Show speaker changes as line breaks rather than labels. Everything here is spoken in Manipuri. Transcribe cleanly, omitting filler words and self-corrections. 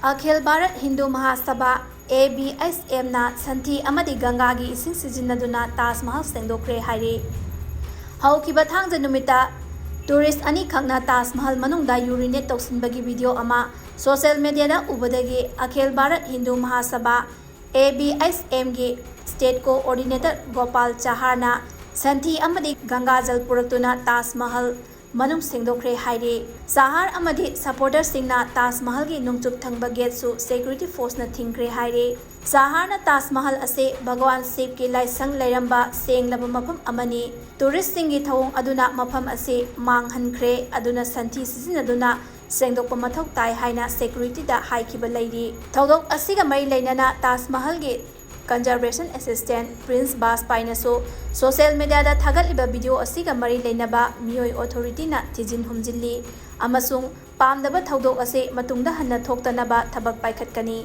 अखिल भारत हिंदू महासभा ABSM ना संथी अमदी गंगा की इसिंग सिजिन्नदुना ताजमहल सेंदोखरे हाइरे। हौकिबा थांगजा नुमिता टूरिस्ट अनी खंगना ताजमहल मनुंगदा यूरिनेट तौसिनबगी वीडियो अमा सोशल मीडिया उबदगी अखिल भारत हिंदू महासभा ABSM की स्टेट कोऑर्डिनेटर गोपाल चाहारना संथी अमदी गंगाजल पुरक्तुना ताजमहल मनुंग सेंदोखरे हाइरे। चाहार अमदी सपोर्टर सिंगना ताजमहल की नुंगचुक थंगबा गेट सु सिक्योरिटी फोर्स न थिंग्रे हाइरे। चाहारना ताजमहल असे भगवान शिव की लाइसंग लेरंबा सेंगलबा मफम अमनी टूरिस्ट सिंगी थवोंग अदुना मफम असे मांगहनख्रे अदुना संथी सिजिनदुना सेंदोकपा मथौ ताई हाइना सिक्योरिटी दा हाइखिबा लैरी। थौदोक असिगा मरी लैनाना ताजमहल की कंजर्वेशन असिस्टेंट प्रिंस बाजपाईनसु सोशल मीडिया थागलिबा वीडियो असिगा मरी लेनबा मियोय अथॉरिटीना थिजिन हुमजिल्ली अमसुंग पामदबा थौदोक असे मतुंगदा हन्ना थोक्तनबा थबक पाइखटकनी।